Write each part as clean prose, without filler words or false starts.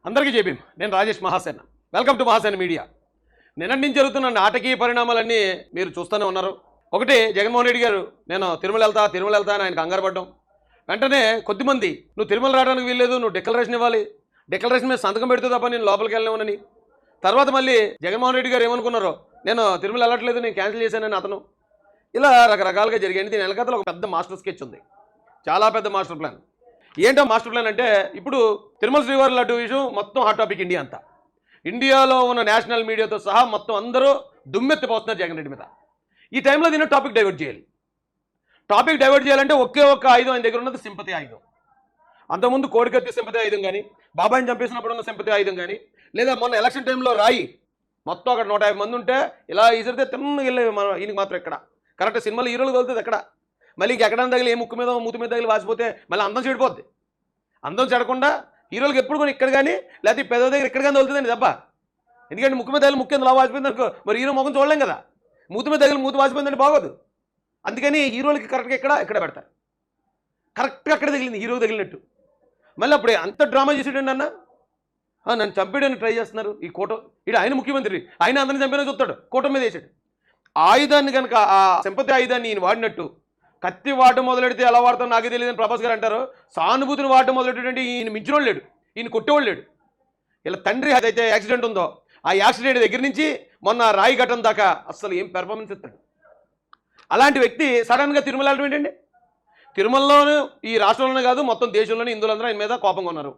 అందరికీ జై భీమ్. నేను Rajesh Mahasena. Welcome to Mahasena media. నిన్నటి నుంచి జరుగుతున్న నాటకీయ పరిణామాలన్నీ మీరు చూస్తూనే ఉన్నారు. ఒకటి, జగన్మోహన్ రెడ్డి గారు నేను తిరుమల వెళ్తా అని ఆయన కంగారు పడ్డం. వెంటనే కొద్దిమంది నువ్వు తిరుమల రావడానికి వీల్లేదు, నువ్వు డిక్లరేషన్ ఇవ్వాలి, డిక్లరేషన్ మీద సంతకం పెడితే తప్ప నేను లోపలికి వెళ్ళలేమని. తర్వాత మళ్ళీ జగన్మోహన్ రెడ్డి గారు ఏమనుకున్నారో, నేను తిరుమల వెళ్ళట్లేదు, నేను క్యాన్సిల్ చేశానని అతను. ఇలా రకరకాలుగా జరిగాయి. దీని వెనకాతల ఒక పెద్ద మాస్టర్ స్కెచ్ ఉంది, చాలా పెద్ద మాస్టర్ ప్లాన్. ఏంటో మాస్టర్ ప్లాన్ అంటే, ఇప్పుడు తిరుమల శ్రీవారి లడ్డు విషయం మొత్తం హాట్ టాపిక్ ఇండియా అంతా. ఇండియాలో ఉన్న నేషనల్ మీడియాతో సహా మొత్తం అందరూ దుమ్మెత్తిపోతున్నారు జగన్ రెడ్డి మీద. ఈ టైంలో దీన్ని టాపిక్ డైవర్ట్ చేయాలి. టాపిక్ డైవర్ట్ చేయాలంటే ఒకే ఒక్క ఆయుధం ఆయన దగ్గర ఉన్నది, సింపతి ఆయుధం. అంతకుముందు కోడికత్తి సింపతి ఆయుధం కానీ, బాబాయిని చంపేసినప్పుడు ఉన్న సింపతి ఆయుధం కానీ, లేదా మొన్న ఎలక్షన్ టైంలో రాయి మొత్తం అక్కడ 150 మంది ఉంటే ఇలా ఈసరితే తిన్నగా వెళ్ళేవి. మనం ఈయనకి మాత్రం ఎక్కడ కరెక్ట్ సినిమాలు హీరోలు తగులుతుంది ఎక్కడ, మళ్ళీ ఇంకెక్కడ తగిలి ఏ ముక్కు మీద మూతి మీద తగిలి వాసిపోతే మళ్ళీ అందం చెడిపోద్ది. అందం చెడకుండా హీరోలకు ఎప్పుడు కూడా ఇక్కడ కానీ, లేకపోతే పెద్ద దగ్గర ఇక్కడ కానీ తగులుతుందండి దెబ్బ. ఎందుకంటే ముక్కు మీద తగిలి ముక్కు ఎందుకు వాసిపోయింది అనుకో, మరి హీరో ముఖం చూడలేం కదా. మూతి మీద తగిలి మూతి వాసిపోయిందంటే బాగోదు. అందుకని హీరోలకి కరెక్ట్గా ఇక్కడ పెడతారు. కరెక్ట్గా అక్కడ తగిలింది హీరోకి తగిలినట్టు. మళ్ళీ అప్పుడే అంత డ్రామా చేసేటండి అన్న, నన్ను చంపేయడానికి ట్రై చేస్తున్నారు ఈ కోట. ఇటు ఆయన ముఖ్యమంత్రి, ఆయన అందరిని చంపేనా చూస్తాడు, కోట మీద వేసాడు. ఆయుధాన్ని కనుక, ఆ సింపతి ఆయుధాన్ని ఈయన వాడినట్టు, కత్తి వాడటం మొదలెడితే ఎలా వాడతాం నాకే తెలియదని ప్రభాస్ గారు అంటారు. సానుభూతిని వాడటం మొదలెట్టండి ఈయన మించినోళ్ళు లేడు, ఈయన కొట్టేవాళ్ళు లేడు. ఇలా తండ్రి అయితే యాక్సిడెంట్ ఉందో, ఆ యాక్సిడెంట్ దగ్గర నుంచి మొన్న రాయి ఘటన దాకా అసలు ఏం పెర్ఫార్మెన్స్ ఇస్తాడు. అలాంటి వ్యక్తి సడన్గా తిరుమల వెళ్ళడం ఏంటండి? తిరుమలలోనూ ఈ రాష్ట్రంలోనే కాదు మొత్తం దేశంలోనే హిందువులందరూ ఆయన మీద కోపంగా ఉన్నారు.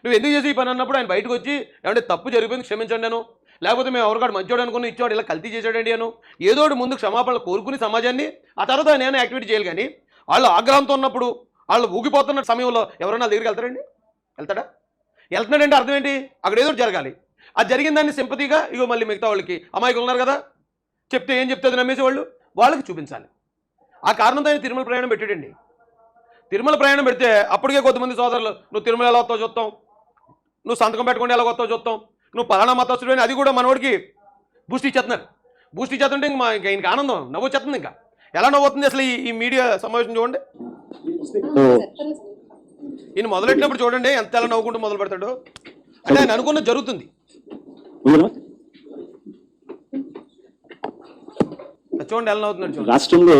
నువ్వు ఎందుకు చేసి ఈ పని అన్నప్పుడు ఆయన బయటకు వచ్చి, ఏమంటే తప్పు జరిగిపోయింది క్షమించండి అను, లేకపోతే మేము ఎవరికాడు మంచోడు అనుకుని ఇచ్చాడు ఇలా కల్తీ చేసాడండి అను, ఏదో ముందు క్షమాపణలు కోరుకుని సమాజాన్ని, ఆ తర్వాత నేను యాక్టివిటీ చేయాలి. కానీ వాళ్ళు ఆగ్రహంతో ఉన్నప్పుడు, వాళ్ళు ఊగిపోతున్న సమయంలో ఎవరైనా దగ్గరికి వెళ్తారండి? వెళ్తాడా? వెళ్తున్నాడంటే అర్థం ఏంటి? అక్కడ ఏదో జరగాలి. అది జరిగిన దాన్ని సింపతిగా ఇగో మళ్ళీ మిగతా వాళ్ళకి అమాయకులు ఉన్నారు కదా, చెప్తే ఏం చెప్తుంది నమ్మేసి వాళ్ళకి చూపించాలి. ఆ కారణంతో ఆయన తిరుమల ప్రయాణం పెట్టాడండి. తిరుమల ప్రయాణం పెడితే అప్పటికే కొంతమంది సోదరులు, నువ్వు తిరుమల ఎలా వస్తావు చూస్తాం, నువ్వు సంతకం పెట్టుకుంటే ఎలా వస్తావు చూస్తాం, నువ్వు పలానా మతస్థుడు అని అది కూడా మనవాడికి బూస్ట్ ఇచ్చేస్తున్నారు. బూస్ట్ ఇచ్చేస్తుంటే ఇంకా ఆయనకి ఆనందం నవ్వు వచ్చేస్తుంది. ఇంకా ఎలా నవ్వుతుంది అసలు ఈ మీడియా సమావేశం చూడండి. ఈయన మొదలెట్టినప్పుడు చూడండి ఎంత ఎలా నవ్వుకుంటూ మొదలు పెడతాడు. అంటే ఆయన అనుకున్నది జరుగుతుంది. చూడండి ఎలా నవ్వుతున్నాడు చూడండి. రాష్ట్రంలో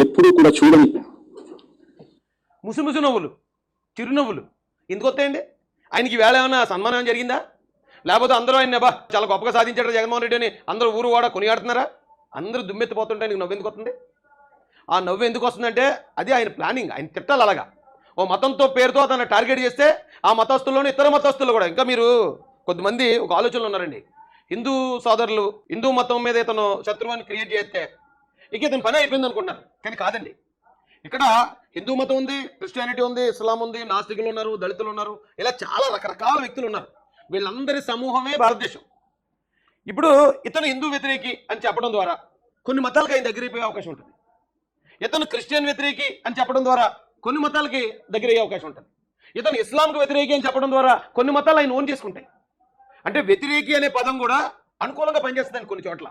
ఎప్పుడు కూడా చూడని ముసుముసు నవ్వులు, చిరునవ్వులు ఎందుకు వస్తాయండి? ఆయనకి వేళ ఏమైనా సన్మానం జరిగిందా? లేకపోతే అందరూ ఆయన చాలా గొప్పగా సాధించాడు జగన్మోహన్ రెడ్డి అని అందరూ ఊరు వాడ కొనియాడుతున్నారా? అందరూ దుమ్మెత్తిపోతుంటే ఆయనకు నవ్వు ఎందుకు వస్తుంది? ఆ నవ్వు ఎందుకు వస్తుందంటే అది ఆయన ప్లానింగ్. ఆయన తిట్టాలి అలాగా. ఓ మతంతో పేరుతో తను టార్గెట్ చేస్తే ఆ మతస్థుల్లోని ఇతర మతస్థులు కూడా, ఇంకా మీరు కొద్దిమంది ఒక ఆలోచనలు ఉన్నారండి, హిందూ సోదరులు హిందూ మతం మీద ఇతను శత్రువుని క్రియేట్ చేస్తే ఇక ఇతను పని అయిపోయింది అనుకుంటున్నారు. కానీ కాదండి. ఇక్కడ హిందూ మతం ఉంది, క్రిస్టియానిటీ ఉంది, ఇస్లాం ఉంది, నాస్తికులు ఉన్నారు, దళితులు ఉన్నారు, ఇలా చాలా రకరకాల వ్యక్తులు ఉన్నారు. వీళ్ళందరి సమూహమే భారతదేశం. ఇప్పుడు ఇతను హిందూ వ్యతిరేకి అని చెప్పడం ద్వారా కొన్ని మతాలకు ఆయన దగ్గర అయిపోయే అవకాశం ఉంటుంది. ఇతను క్రిస్టియన్ వ్యతిరేకి అని చెప్పడం ద్వారా కొన్ని మతాలకి దగ్గర అయ్యే అవకాశం ఉంటుంది. ఇతను ఇస్లాంకు వ్యతిరేకి అని చెప్పడం ద్వారా కొన్ని మతాలు ఆయన ఓన్ చేసుకుంటాయి. అంటే వ్యతిరేకి అనే పదం కూడా అనుకూలంగా పనిచేస్తుంది కొన్ని చోట్ల.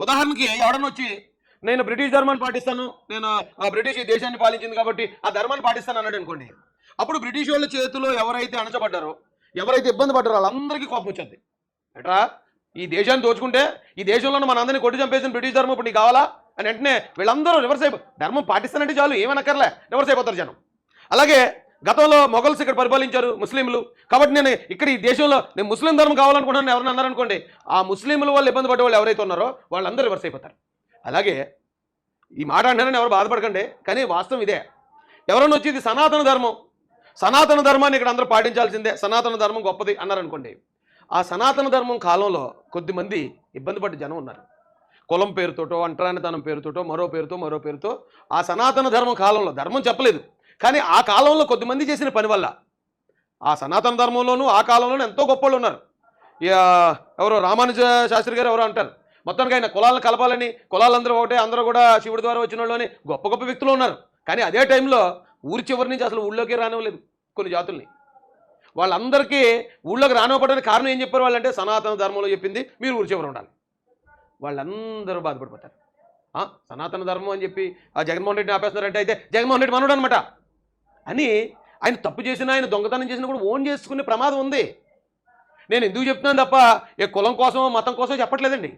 ఉదాహరణకి ఎవడన్నా వచ్చి నేను బ్రిటిష్ ధర్మాన్ని పాటిస్తాను, నేను బ్రిటిష్ ఈ దేశాన్ని పాలించింది కాబట్టి ఆ ధర్మాన్ని పాటిస్తాను అన్నాడు అనుకోండి. అప్పుడు బ్రిటిష్ వాళ్ళ చేతిలో ఎవరైతే అణచబడ్డారో, ఎవరైతే ఇబ్బంది పడ్డారో వాళ్ళందరికీ కోపం వచ్చింది. ఎట్రా ఈ దేశాన్ని దోచుకుంటే ఈ దేశంలో మన అందరినీ కొట్టి చంపేసిన బ్రిటిష్ ధర్మం ఇప్పుడు నీకు కావాలా అని వెంటనే వీళ్ళందరూ రివర్స్ ధర్మం పాటిస్తానంటే చాలు ఏమనక్కర్లే రివర్స్ అయిపోతారు జనం. అలాగే గతంలో మొఘల్స్ ఇక్కడ పరిపాలించారు ముస్లింలు, కాబట్టి నేను ఇక్కడ ఈ దేశంలో నేను ముస్లిం ధర్మం కావాలనుకుంటున్నాను ఎవరైనా అన్నారనుకోండి, ఆ ముస్లింల వాళ్ళు ఇబ్బంది పడే వాళ్ళు ఎవరైతే ఉన్నారో వాళ్ళందరూ రివర్స్ అయిపోతారు. అలాగే ఈ మాట అంటారని ఎవరు బాధపడకండి, కానీ వాస్తవం ఇదే. ఎవరైనా వచ్చి ఇది సనాతన ధర్మం, సనాతన ధర్మాన్ని ఇక్కడ అందరూ పాటించాల్సిందే, సనాతన ధర్మం గొప్పది అన్నారనుకోండి, ఆ సనాతన ధర్మం కాలంలో కొద్దిమంది ఇబ్బంది పడ్డ జనం ఉన్నారు. కులం పేరుతోటో, అంటరానితనం పేరుతోటో, మరో పేరుతో ఆ సనాతన ధర్మం కాలంలో, ధర్మం చెప్పలేదు కానీ ఆ కాలంలో కొద్దిమంది చేసిన పని వల్ల ఆ సనాతన ధర్మంలోనూ ఆ కాలంలోనూ ఎంతో గొప్పలు ఉన్నారు. ఎవరో రామానుజ శాస్త్రి గారు ఎవరో అంటారు, మొత్తానికి ఆయన కులాలను కలపాలని, కులాలందరూ ఒకటే, అందరూ కూడా శివుడి ద్వారా వచ్చిన వాళ్ళని గొప్ప గొప్ప వ్యక్తులు ఉన్నారు. కానీ అదే టైంలో ఊరి చివరి నుంచి అసలు ఊళ్ళోకి రానివ్వలేదు కొన్ని జాతుల్ని. వాళ్ళందరికీ ఊళ్ళోకి రానివ్వడానికి కారణం ఏం చెప్పారు వాళ్ళంటే, సనాతన ధర్మంలో చెప్పింది మీరు ఊరి చివరి ఉండాలి. వాళ్ళందరూ బాధపడిపోతారు. సనాతన ధర్మం అని చెప్పి ఆ జగన్మోహన్ రెడ్డిని ఆపేస్తున్నారంటే అయితే జగన్మోహన్ రెడ్డి మనోడు అనమాట అని ఆయన తప్పు చేసినా, ఆయన దొంగతనం చేసినా కూడా ఓన్ చేసుకునే ప్రమాదం ఉంది. నేను ఎందుకు చెప్తున్నాను తప్ప ఏ కులం కోసమో మతం కోసమో చెప్పట్లేదండి.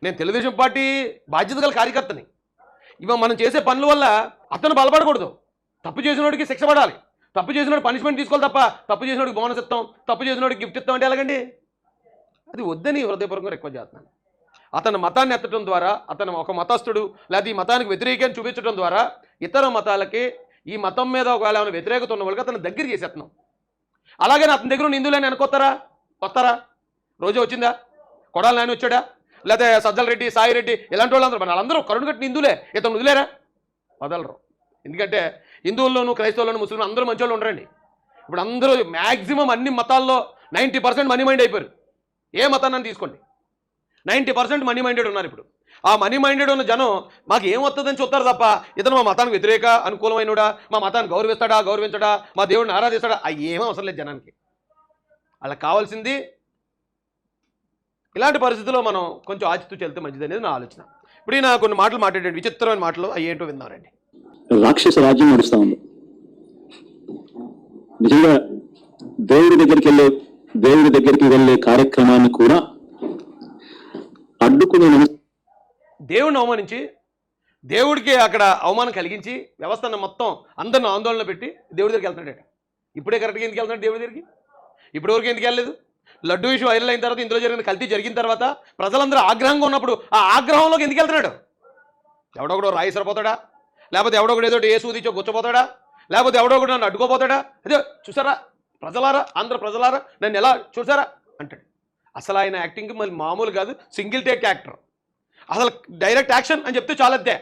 నేను తెలుగుదేశం పార్టీ బాధ్యత గల కార్యకర్తని. ఇవాళ మనం చేసే పనుల వల్ల అతను బలపడకూడదు. తప్పు చేసినోడికి శిక్ష పడాలి, తప్పు చేసినోడు పనిష్మెంట్ తీసుకోవాలి తప్ప తప్పు చేసినోడికి బోనస్ ఇస్తాం, తప్పు చేసినోడికి గిఫ్ట్ ఇస్తాం అంటే ఎలాగండి? అది వద్దని హృదయపూర్వకంగా రిక్వెస్ట్ చేస్తున్నాను. అతని మతాన్ని ఎత్తడం ద్వారా, అతను ఒక మతస్థుడు లేదా ఈ మతానికి వ్యతిరేకని చూపించడం ద్వారా ఇతర మతాలకి ఈ మతం మీద ఒకవేళ ఏమైనా వ్యతిరేకత ఉన్న వాళ్ళకి అతను దగ్గర చేసేస్తున్నాం. అలాగే అతని దగ్గర ఉన్న హిందువులని అనుకోతారా? వస్తారా? రోజు వచ్చిందా? కొడాలి నాయన వచ్చాడా? లేకపోతే సజ్జల రెడ్డి, సాయి రెడ్డి ఇలాంటి వాళ్ళందరూ మన వాళ్ళందరూ కరుణ కట్టిన హిందువులే. ఇతను వదిలేరా? వదలరు. ఎందుకంటే హిందువుల్లోనూ క్రైస్తవుల్లోనూ ముస్లింలు అందరూ మంచి వాళ్ళు ఉండరండి. ఇప్పుడు అందరూ మ్యాక్సిమం అన్ని మతాల్లో 90% మనీ మైండ్ అయిపోయారు. ఏ మతాన్ని తీసుకోండి, 90% మనీ మైండెడ్ ఉన్నారు. ఇప్పుడు ఆ మనీ మైండెడ్ ఉన్న జనం మాకు ఏం వస్తుందని చూస్తారు తప్ప ఇతను మా మతానికి వ్యతిరేక అనుకూలమైనడా, మా మతాన్ని గౌరవిస్తాడా గౌరవించడా, మా దేవుడిని ఆరాధిస్తాడా, అవి ఏమీ అవసరం లేదు జనానికి. వాళ్ళకి కావాల్సింది ఇలాంటి పరిస్థితుల్లో మనం కొంచెం ఆచితూ చెల్తే మంచిది అనేది నా ఆలోచన. ఇప్పుడు ఈయన కొన్ని మాటలు మాట్లాడాడు, విచిత్రమైన మాటలు. అవి ఏంటో విన్నారండి. రాక్షస రాజ్యం నడుస్తా ఉంది. నిజంగా దేవుడి దగ్గరికి వెళ్ళే కార్యక్రమాన్ని కూడా అడ్డుకునే, దేవుడిని అవమానించి, దేవుడికి అక్కడ అవమానం కలిగించి వ్యవస్థను మొత్తం అందరిని ఆందోళన పెట్టి దేవుడి దగ్గరికి వెళ్తున్నాడట. ఇప్పుడే కరెక్ట్గా ఎందుకు వెళ్తున్నాడు దేవుడి దగ్గరికి? ఇప్పటివరకు ఎందుకు వెళ్ళలేదు? లడ్డు విషయం వైరల్ అయిన తర్వాత, ఇందులో జరిగిన కల్తీ జరిగిన తర్వాత ప్రజలందరూ ఆగ్రహంగా ఉన్నప్పుడు ఆ ఆగ్రహంలోకి ఎందుకు వెళ్తున్నాడు? ఎవడొకడో రాయి సరిపోతాడా? లేకపోతే ఎవడొకడు ఏదో ఏ సూదిచో గుచ్చపోతాడా? లేకపోతే ఎవడొకడు నన్ను అడ్డుకోపోతాడా? అదే చూసారా ప్రజలారా, ఆంధ్ర ప్రజలారా నన్ను ఎలా చూసారా అంటాడు. అసలు ఆయన యాక్టింగ్ మళ్ళీ మామూలు కాదు, సింగిల్ టేక్ యాక్టర్. అసలు డైరెక్ట్ యాక్షన్ అని చెప్తే చాలద్దే,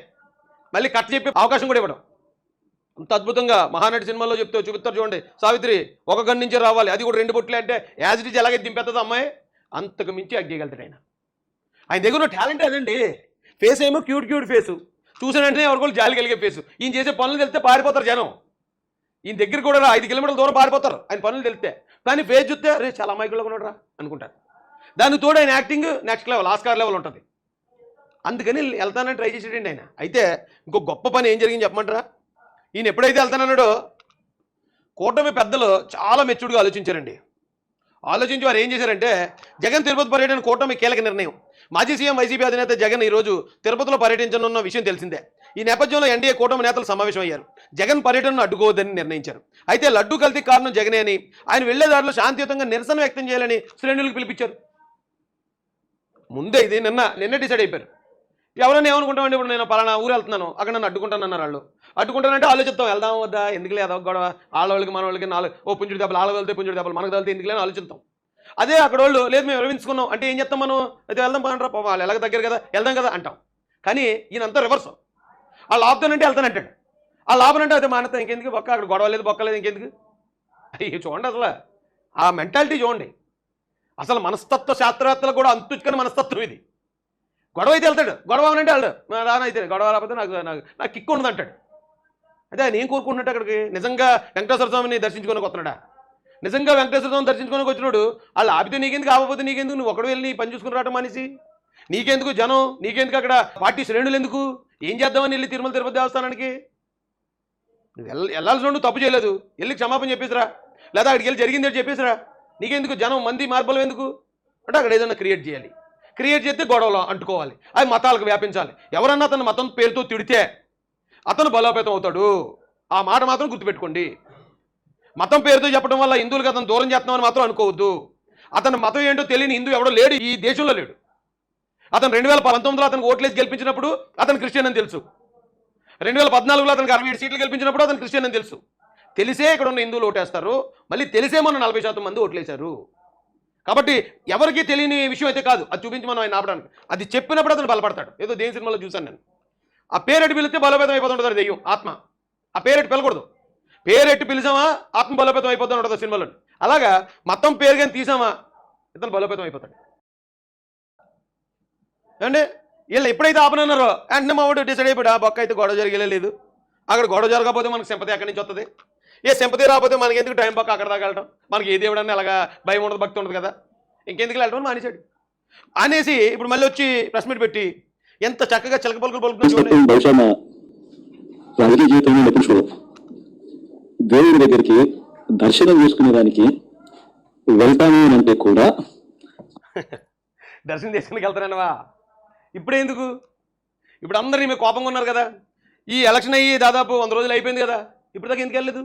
మళ్ళీ కట్ చెప్పే అవకాశం కూడా ఇవ్వడం. అంత అద్భుతంగా మహానటి సినిమాలో చూపిస్తారు చూడండి. సావిత్రి ఒక గన్ నుంచే రావాలి, అది కూడా 2 బొట్లే అంటే యాజ్ ఇట్ ఈజ్ ఎలాగైతే దింపేస్తుంది అమ్మాయి, అంతకు మించి యాక్ట్ చేయగలుగుతాడు ఆయన. ఆయన దగ్గర ఉన్న టాలెంట్ అదండి. ఫేస్ ఏమో క్యూట్ ఫేసు, చూసిన వెంటనే ఎవరికోళ్ళు జాలి కలిగే ఫేసు. ఈయన చేసే పనులు తెలిస్తే పారిపోతారు జనం. ఈయన దగ్గర కూడా 5 కిలోమీటర్ల దూరం పారిపోతారు ఆయన పనులు తెలిస్తే. కానీ ఫేస్ చూస్తే అరే చాలా అమాయకుల్లో ఉన్నాడు రా అనుకుంటారు. దానికి తోడు ఆయన acting next level, Oscar level ఉంటుంది. అందుకని వెళ్తానని ట్రై చేసేటండి ఆయన. అయితే ఇంకో గొప్ప పని ఏం జరిగింది చెప్పమంటారా? ఈయన ఎప్పుడైతే వెళ్తానన్నాడో కూటమి పెద్దలు చాలా మెచ్యూర్డ్గా ఆలోచించారండి. ఆలోచించి వారు ఏం చేశారంటే, జగన్ తిరుపతి పర్యటన కూటమి కీలక నిర్ణయం. మాజీ సీఎం వైసీపీ అధినేత జగన్ ఈరోజు తిరుపతిలో పర్యటించనున్న విషయం తెలిసిందే. ఈ నేపథ్యంలో ఎన్డీఏ కూటమి నేతలు సమావేశం అయ్యారు. జగన్ పర్యటనను అడ్డుకోవద్దని నిర్ణయించారు. అయితే లడ్డు కల్తీ కారణం జగనే అని, ఆయన వెళ్లేదారిలో శాంతియుతంగా నిరసన వ్యక్తం చేయాలని శ్రేణులకు పిలిపించారు. ముందే ఇది నిన్న డిసైడ్ అయిపోయారు. ఎవరైనా ఏమనుకుంటామండి, ఇప్పుడు నేను పలానా ఊరు వెళ్తున్నాను, అక్కడ నన్ను అడ్డుకుంటానన్నారు వాళ్ళు. అడ్డుకుంటానంటే ఆలోచిస్తాం, వెళ్దాం వద్దా, ఎందుకు లేదా గొడవ, వాళ్ళకి మన వాళ్ళకి పుంజుడి దెబ్బలు, వాళ్ళ వెళ్తే పుంజుడి దెబ్బలు, మనకు వెళ్తే ఎందుకు లేని ఆలోచిస్తాం. అదే అక్కడ వాళ్ళు లేదు మేము విరమించుకున్నాం అంటే ఏం చేస్తాం మనం? అయితే వెళ్దాం పదంటారా, వాళ్ళు ఎలాగ దగ్గర కదా వెళ్దాం కదా అంటాం. కానీ ఈయనంతా రివర్స్. వాళ్ళు ఆపుతానంటే వెళ్తానంటాడు, వాళ్ళు ఆపనంటే అయితే మానేస్తాం, ఇంకెందుకు బొక్క, అక్కడ గొడవ లేదు బొక్క లేదు ఇంకెందుకు. అయ్యి చూడండి, అసలు ఆ మెంటాలిటీ చూడండి. అసలు మనస్తత్వ శాస్త్రవేత్తలు కూడా అంతుచుకొని మనస్తత్వం ఇది. గొడవ అయితే వెళ్తాడు, గొడవ అనంటే వెళ్తాడు, రానైతే గొడవ రాకపోతే నాకు కిక్ ఉండదు అంటాడు. అదే ఆయన ఏం కోరుకుంటున్నట్టు అక్కడికి? నిజంగా వెంకటేశ్వర స్వామిని దర్శించుకోనికి వస్తున్నాడా? నిజంగా వెంకటేశ్వర స్వామిని దర్శించుకోనికి వచ్చినాడు వాళ్ళు ఆపితే నీకెందుకు, ఆపకపోతే నీకెందుకు? నువ్వు ఒకడు వెళ్ళి నీ పని చూసుకుని రావటం మనిషి నీకెందుకు? జనం నీకెందుకు? అక్కడ పార్టీ శ్రేణులు ఎందుకు? ఏం చేద్దామని వెళ్ళి తిరుమల తిరుపతి దేవస్థానానికి నువ్వు వెళ్ళాల్సిన నువ్వు తప్పు చేయలేదు, వెళ్ళి క్షమాపణ చెప్పేసిరా, లేదా అక్కడికి వెళ్ళి జరిగింది చెప్పేసిరా. నీకెందుకు జనం మంది మార్పులు ఎందుకు అంటే అక్కడ ఏదైనా క్రియేట్ చేయాలి. క్రియేట్ చేస్తే గొడవలు అంటుకోవాలి, అవి మతాలకు వ్యాపించాలి. ఎవరన్నా అతను మతం పేరుతో తిడితే అతను బలోపేతం అవుతాడు. ఆ మాట మాత్రం గుర్తుపెట్టుకోండి. మతం పేరుతో చెప్పడం వల్ల హిందువులకు అతను దూరం చేస్తున్నామని మాత్రం అనుకోవద్దు. అతని మతం ఏంటో తెలియని హిందూ ఎవడో లేడు ఈ దేశంలో, లేడు. అతను 2019లో అతనికి ఓట్లేసి గెలిపించినప్పుడు అతను క్రిస్టియన్ అని తెలుసు. 2014లో అతనికి 67 సీట్లు గెలిపించినప్పుడు అతను క్రిస్టియన్ అని తెలుసు. తెలిసే ఇక్కడ ఉన్న హిందువులు ఓటేస్తారు, మళ్ళీ తెలిసే మన 40% మంది ఓట్లేశారు. కాబట్టి ఎవరికి తెలియని విషయం అయితే కాదు, అది చూపించి మనం ఆయన ఆపడానికి. అది చెప్పినప్పుడు అతను బలపడతాడు. ఏదో దేని సినిమాలో చూశాను నేను. ఆ పేరెట్టి పిలిస్తే బలోపేతం అయిపోతుంటుంది దెయ్యం ఆత్మ. ఆ పేరెట్టి పిలకూడదు, పేరెట్టి పిలిచామా ఆత్మ బలోపేతం అయిపోతూ ఉంటుంది సినిమాలో. అలాగా మతం పేరు కానీ తీసామా ఇతను బలోపేతం అయిపోతాడు అండి. వీళ్ళు ఎప్పుడైతే ఆపనన్నారో వెంటనే మా వాడు డిసైడ్ అయిపోయాడు, ఆ బొక్క అయితే గొడవ జరిగేలేదు. అక్కడ గొడవ జరగకపోతే మనకు సింపతి ఎక్కడి నుంచి వస్తుంది? ఏ సింపతి రాకపోతే మనకి ఎందుకు టైం పక్క అక్కడ దాకా వెళ్ళటం? మనకి ఏ దేవుడన్నా అలాగా భయం ఉండదు, భక్తి ఉండదు కదా, ఇంకెందుకు వెళ్ళటం మానేశాడు. అనేసి ఇప్పుడు మళ్ళీ వచ్చి ప్రెస్ మీట్ పెట్టి ఎంత చక్కగా చిలక పలుకులు పలుకుతుంది. దేవుడి దగ్గరికి దర్శనం చేసుకునే దానికి వెళ్తాను అని అంటే కూడా దర్శనం చేసుకుని వెళ్తానవా? ఇప్పుడే ఎందుకు? ఇప్పుడు అందరూ నీ మీద కోపంగా ఉన్నారు కదా. ఈ ఎలక్షన్ అయ్యి దాదాపు 100 రోజులు అయిపోయింది కదా, ఇప్పుడు దాకా ఎందుకు వెళ్ళలేదు?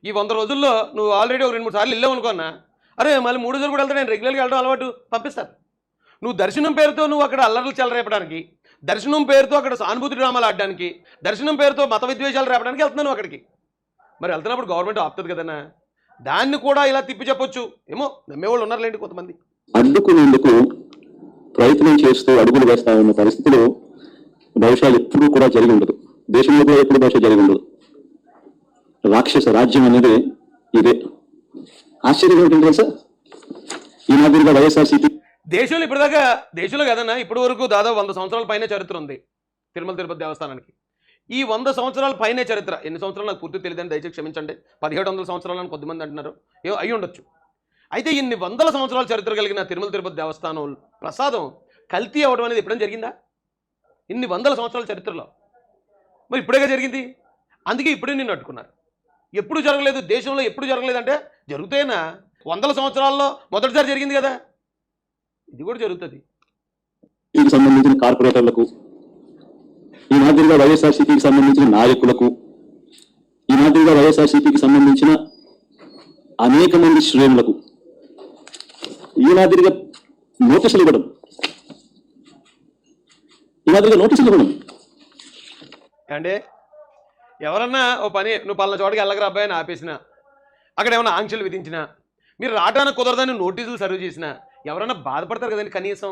ఈ 100 రోజుల్లో నువ్వు ఆల్రెడీ ఒక 2-3 సార్లు వెళ్ళావు అనుకున్నా, అరే మళ్ళీ 3 రోజులు కూడా వెళ్తా, నేను రెగ్యులర్గా వెళ్ళడం అలవాటు, పంపిస్తారు. నువ్వు దర్శనం పేరుతో నువ్వు అక్కడ అల్లర్లు చెలరేపడానికి, దర్శనం పేరుతో అక్కడ సానుభూతి డ్రామాలు ఆడడానికి, దర్శనం పేరుతో మత విద్వేషాలు రేపడానికి వెళ్తున్నావు అక్కడికి. మరి వెళ్తున్నప్పుడు గవర్నమెంట్ ఆపుతుంది కదన్నా, దాన్ని కూడా ఇలా తిప్పి చెప్పొచ్చు ఏమో. నమ్మేవాళ్ళు ఉన్నారులేండి కొంతమంది. అడ్డుకునేందుకు ప్రయత్నం చేస్తూ అడుగులు వేస్తా ఉన్న పరిస్థితులు బహుశా ఎప్పుడూ కూడా జరిగి ఉండదు, దేశంలో కూడా ఎప్పుడు బహుశా జరిగి ఉండదు. రాక్షస రాజ్యం అనేది ఇదే. ఆశ్చర్యం ఏంటంటే సార్, ఈ మాదిరిగా వైఎస్ఆర్సీపీ దేశంలో ఇప్పటిదాకా, దేశంలో కదన్నా ఇప్పటి వరకు దాదాపు 100 సంవత్సరాల పైనే చరిత్ర ఉంది తిరుమల తిరుపతి దేవస్థానానికి. ఈ 100 సంవత్సరాల పైనే చరిత్ర, ఎన్ని సంవత్సరాలు నాకు పూర్తి తెలియదని దయచేసి క్షమించండి. 1700 సంవత్సరాలని కొద్దిమంది అంటున్నారు, ఏమో అయి ఉండొచ్చు. అయితే ఇన్ని 100 సంవత్సరాల చరిత్ర కలిగిన తిరుమల తిరుపతి దేవస్థానం ప్రసాదం కల్తీ అవ్వడం అనేది ఎప్పుడైనా జరిగిందా? ఇన్ని 100 సంవత్సరాల చరిత్రలో మరి ఇప్పుడేగా జరిగింది. అందుకే ఇప్పుడే నిన్ను అడ్డుకున్నారు. ఎప్పుడు జరగలేదు, దేశంలో ఎప్పుడు జరగలేదంటే జరుగుతాయినా 100 సంవత్సరాల్లో మొదటిసారి జరిగింది కదా, ఇది కూడా జరుగుతుంది. కి సంబంధించిన కార్పొరేటర్లకు, ఈ మాదిరిగా వైఎస్ఆర్సీపీకి సంబంధించిన నాయకులకు, ఈ మాదిరిగా వైఎస్ఆర్సీపీకి సంబంధించిన అనేక మంది శ్రేణులకు ఈ మాదిరిగా నోటీసులు ఇవ్వడం, అంటే ఎవరన్నా ఓ పని నువ్వు పలానా చోటకి వెళ్ళకరా అబ్బాయి అని ఆపేసిన, అక్కడ ఏమైనా ఆంక్షలు విధించినా, మీరు రావడానికి కుదరదని నోటీసులు సర్వ్ చేసినా ఎవరైనా బాధపడతారు కదండి కనీసం.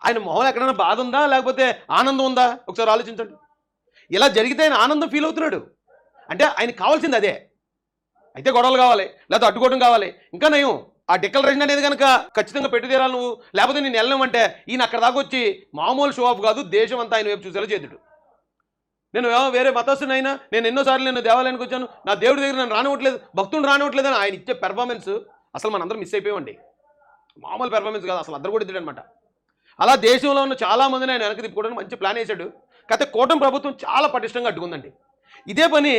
ఆయన మొహం ఎక్కడైనా బాధ ఉందా లేకపోతే ఆనందం ఉందా ఒకసారి ఆలోచించండి. ఇలా జరిగితే ఆయన ఆనందం ఫీల్ అవుతున్నాడు అంటే ఆయనకి కావాల్సింది అదే. అయితే గొడవలు కావాలి, లేకపోతే అడ్డుకోవడం కావాలి, ఇంకా నయం ఆ డిక్లరేషన్ అనేది కనుక ఖచ్చితంగా పెట్టి తీరాలి నువ్వు, లేకపోతే నేను వెళ్ళమంటే ఈయన అక్కడ దాకా వచ్చి మామూలు షో ఆఫ్ కాదు, దేశం అంతా ఆయన వైపు చూసేలా చేతుడు. నేను వేరే మతస్థునైనా, నేను ఎన్నోసార్లు నేను దేవాలయానికి వచ్చాను, నా దేవుడి దగ్గర నన్ను రానివ్వట్లేదు, భక్తుడు రానివ్వట్లేదు అని ఆయన ఇచ్చే పెర్ఫార్మెన్స్ అసలు మనందరం మిస్ అయిపోయామండి. మామూలు పెర్ఫార్మెన్స్ కాదు, అసలు అందరు కూడా ఇద్దరు అనమాట. అలా దేశంలో ఉన్న చాలామందిని ఆయన వెనక్కి తిప్పుకోవడానికి మంచి ప్లాన్ వేశాడు. కాకపోతే కూటమి ప్రభుత్వం చాలా పటిష్టంగా అడ్డుకుందండి. ఇదే పని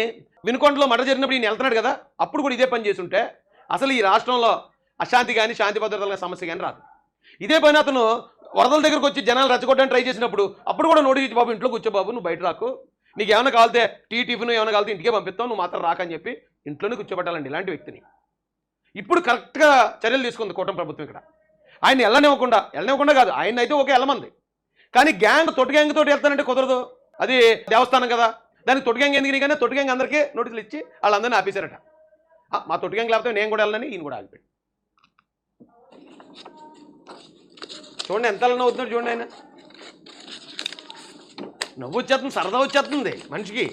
వినుకొండలో మర్డర్ జరిగినప్పుడు ఈయన వెళ్తున్నాడు కదా, అప్పుడు కూడా ఇదే పని చేస్తుంటే అసలు ఈ రాష్ట్రంలో అశాంతి కానీ శాంతి భద్రతల సమస్య కానీ రాదు. ఇదే పని అతను వరదల దగ్గరకు వచ్చి జనాలు రెచ్చగొట్టడానికి ట్రై చేసినప్పుడు అప్పుడు కూడా నోటీస్ ఇచ్చి, బాబు ఇంట్లో కూర్చో బాబు, నువ్వు బయట రాకు, నీకు ఏమైనా కావాలితే టిఫిన్ ఏమైనా కావాలితే ఇంటికే పంపిస్తావు, నువ్వు మాత్రం రాకని చెప్పి ఇంట్లోనే కూర్చోబెట్టాలండి ఇలాంటి వ్యక్తిని. ఇప్పుడు కరెక్ట్గా చర్యలు తీసుకుంది కూటమి ప్రభుత్వం ఇక్కడ. ఆయన వెళ్ళనివ్వకుండా కాదు, ఆయన అయితే ఓకే వెళ్ళమంది, కానీ గ్యాంగ్ తొట్టి గ్యాంగ్ తోటి వెళ్తానంటే కుదరదు, అది దేవస్థానం కదా, దానికి తొట్టి గ్యాంగ్ ఎందుకు, కానీ తొట్టి గ్యాంగ్ అందరికీ నోటీసులు ఇచ్చి వాళ్ళందరినీ ఆపేశారట. మా తొట్టి గ్యాంగ్ లేకపోతే నేను కూడా వెళ్ళనని ఈయన కూడా ఆగిపోయాడు. చూడండి ఎంత నవ్వుతున్నాడు చూడండి, ఆయన నవ్వు వచ్చేస్తుంది, సరదా వచ్చేస్తుంది మనిషికి.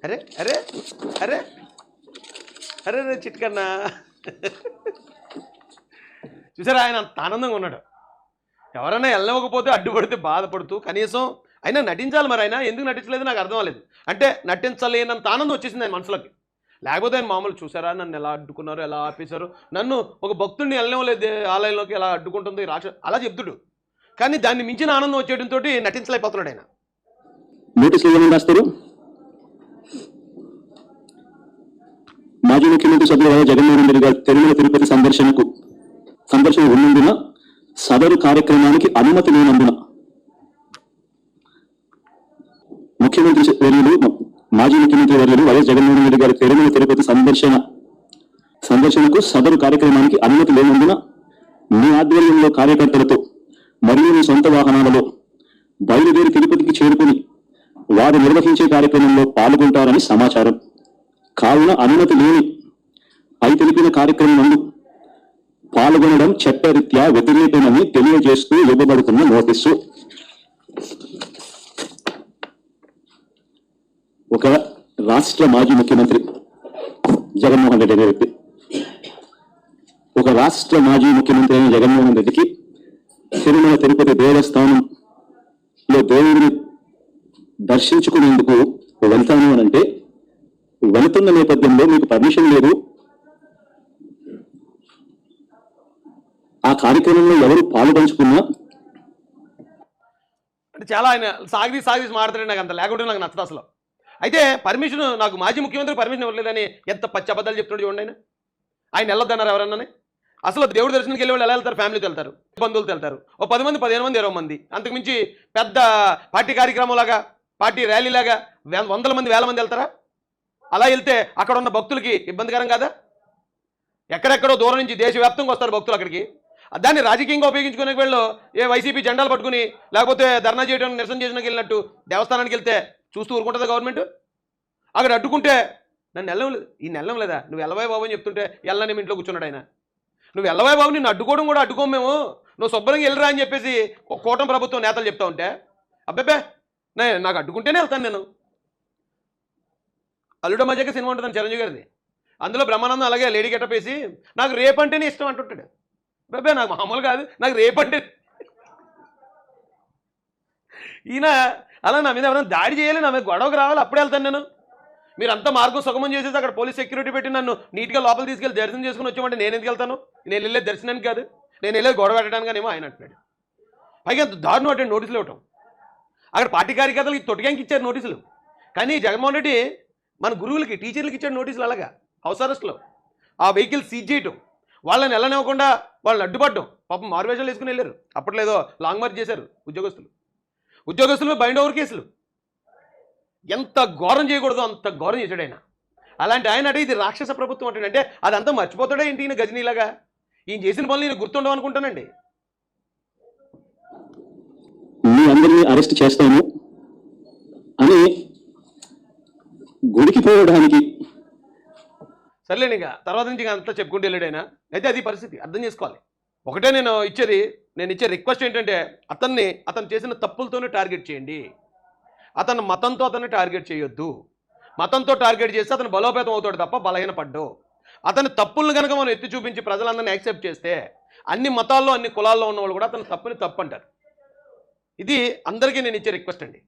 అరే అరే అరే అరే రే చిట్కన్నా చూసారా, ఆయన అంత ఆనందంగా ఉన్నాడు. ఎవరైనా వెళ్ళకపోతే అడ్డుపడితే బాధపడుతూ కనీసం అయినా నటించాలి. మరి ఆయన ఎందుకు నటించలేదు నాకు అర్థం అవ్వలేదు. అంటే నటించలేనంత ఆనందం వచ్చేసింది ఆయన మనసులోకి. లేకపోతే ఆయన మామూలు చూసారా నన్ను ఎలా అడ్డుకున్నారు, ఎలా ఆపేశారు, నన్ను ఒక భక్తుడిని వెళ్ళలేదే ఆలయంలోకి ఎలా అడ్డుకుంటుంది రాక్ష అలా చెప్తుడు. కానీ దాన్ని మించిన ఆనందం వచ్చేయడంతో నటించలేకపోతున్నాడు ఆయన. నోటీసులు ఏమని రాస్తారు? మాజీ ముఖ్యమంత్రి సభ్యులు జగన్మోహన్ రెడ్డి గారు తిరుమల తిరుపతి సందర్శన ఉన్నందున సదరు కార్యక్రమానికి అనుమతి లేనందున మాజీ ముఖ్యమంత్రి వర్యులు వైఎస్ జగన్మోహన్ రెడ్డి గారి తిరుమల తిరుపతి సందర్శనకు సదరు కార్యక్రమానికి అనుమతి లేనందున మీ ఆధ్వర్యంలో కార్యకర్తలతో మరియు మీ సొంత వాహనాలలో బయలుదేరి తిరుపతికి చేరుకుని వారు నిర్వహించే కార్యక్రమంలో పాల్గొంటారని సమాచారం. కావున అనుమతి లేని పై తెలిపిన కార్యక్రమం నందు పాల్గొనడం చట్టరీత్యా వ్యతిరేకమని తెలియజేస్తూ ఇవ్వబడుతున్న నోటీసు. ఒక రాష్ట్ర మాజీ ముఖ్యమంత్రి జగన్మోహన్ రెడ్డి అనే వ్యక్తి, ఒక రాష్ట్ర మాజీ ముఖ్యమంత్రి అయిన జగన్మోహన్ రెడ్డికి తిరుమల తిరుపతి దేవస్థానంలో దేవుడిని దర్శించుకునేందుకు వెళ్తాను అని అంటే, వెళుతున్న నేపథ్యంలో మీకు పర్మిషన్ లేదు, ఆ కార్యక్రమంలో ఎవరు పాల్పంచుకున్నా అంటే చాలా ఆయన సాగదీసి మాట్లాడాడు. నాకు అంత లేకుంటే నాకు నచ్చదు అసలు. అయితే పర్మిషన్ నాకు మాజీ ముఖ్యమంత్రి పర్మిషన్ ఇవ్వలేదని ఎంత పచ్చి అబద్ధాలు చెప్తున్నాడు చూడండి ఆయన వెళ్ళొద్దన్నారు ఎవరన్నా. అసలు దేవుడి దర్శనానికి వెళ్ళే వాళ్ళు ఎలా వెళ్తారు? ఫ్యామిలీతో వెళ్తారు, బంధువులతో వెళ్తారు, ఓ 10 మంది 15 మంది 20 మంది, అంతకుమించి పెద్ద పార్టీ కార్యక్రమంలాగా పార్టీ ర్యాలీలాగా వందల మంది వేల మంది వెళ్తారా? అలా వెళ్తే అక్కడ ఉన్న భక్తులకి ఇబ్బందికరం కాదా? ఎక్కడెక్కడో దూరం నుంచి దేశవ్యాప్తంగా వస్తారు భక్తులు అక్కడికి. దాన్ని రాజకీయంగా ఉపయోగించుకునే వీళ్ళు ఏ వైసీపీ జెండాలు పట్టుకుని లేకపోతే ధర్నా చేయడం నిరసన చేయడానికి వెళ్ళినట్టు దేవస్థానానికి వెళ్తే చూస్తూ ఊరుకుంటుందా గవర్నమెంట్? అక్కడ అడ్డుకుంటే నన్ను వెళ్ళలేదు, ఈ నెల్లం లేదా, నువ్వు వెళ్ళవాయి బాబు అని చెప్తుంటే వెళ్ళని ఇంట్లో కూర్చున్నాడు ఆయన. నువ్వు వెళ్ళవాయి బాబు, నిన్ను అడ్డుకోవడం కూడా అడ్డుకోము మేము, నువ్వు శుభ్రంగా వెళ్ళరా అని చెప్పేసి కూటమి ప్రభుత్వం నేతలు చెప్తా ఉంటే అబ్బాబే నాకు అడ్డుకుంటేనే వెళ్తాను నేను. అల్లుడ మధ్యకి సినిమా ఉంటుంది చిరంజీవి గారిది, అందులో బ్రహ్మానందం అలాగే లేడీ గెటప్ వేసి నాకు రేపు అంటేనే ఇష్టం అంటుంటాడు. బాబే నాకు మామూలు కాదు, నాకు రేపు అంటే. ఈయన అలా నా మీద ఎవరైనా దాడి చేయాలి, నా మీద గొడవకు రావాలి, అప్పుడే వెళ్తాను నేను. మీరు అంతా మార్గం సుగమం చేసేసి అక్కడ పోలీస్ సెక్యూరిటీ పెట్టి నన్ను నీట్గా లోపల తీసుకెళ్ళి దర్శనం చేసుకుని వచ్చామంటే నేను ఎందుకు వెళ్తాను? నేను వెళ్ళేది దర్శనానికి కాదు, నేను వెళ్ళేది గొడవ పెట్టడానికి ఏమో ఆయన అంటున్నాడు. పైగా దారుణం అంటే నోటీసులు ఇవ్వటం. అక్కడ పార్టీ కార్యకర్తలకి తొట్టిగానికి ఇచ్చారు నోటీసులు, కానీ జగన్మోహన్ రెడ్డి మన గురువులకి టీచర్లకి ఇచ్చాడు నోటీసులు. అలాగా హౌస్ అరెస్ట్లో ఆ వెహికల్ సీజ్ చేయటం, వాళ్ళని వెళ్ళనివ్వకుండా వాళ్ళని అడ్డుపడడం. పాపం మారువేషాలు వేసుకుని వెళ్ళారు. అప్పట్లేదో లాంగ్ మార్చ్ చేశారు ఉద్యోగస్తులు బైండ్ ఓవర్ కేసులు. ఎంత ఘోరం చేయకూడదో అంత ఘోరం చేశాడు ఆయన. అలాంటి ఆయన అంటే ఇది రాక్షస ప్రభుత్వం అంటే అదంతా మర్చిపోతాడే ఏంటి ఈయన గజనీలాగా? ఈయన చేసిన పనులు ఈయన గుర్తుండవు అనుకుంటానండి. మీ అందరినీ అరెస్ట్ చేస్తాము అని గుడికి పోవడానికి సర్లేండి, ఇంకా తర్వాత నుంచి అంతా చెప్పుకుంటూ వెళ్ళాడు ఆయన. అయితే అది పరిస్థితి అర్థం చేసుకోవాలి. ఒకటే నేను ఇచ్చే రిక్వెస్ట్ ఏంటంటే అతను చేసిన తప్పులతోనే టార్గెట్ చేయండి. అతను మతంతో అతన్ని టార్గెట్ చేయొద్దు. మతంతో టార్గెట్ చేస్తే అతను బలోపేతం అవుతాడు తప్ప బలహీనపడ్డు. అతని తప్పులను కనుక మనం ఎత్తి చూపించి ప్రజలందరినీ యాక్సెప్ట్ చేస్తే అన్ని మతాల్లో అన్ని కులాల్లో ఉన్న వాళ్ళు కూడా అతని తప్పుని తప్పు అంటారు. ఇది అందరికీ నేను ఇచ్చే రిక్వెస్ట్ అండి.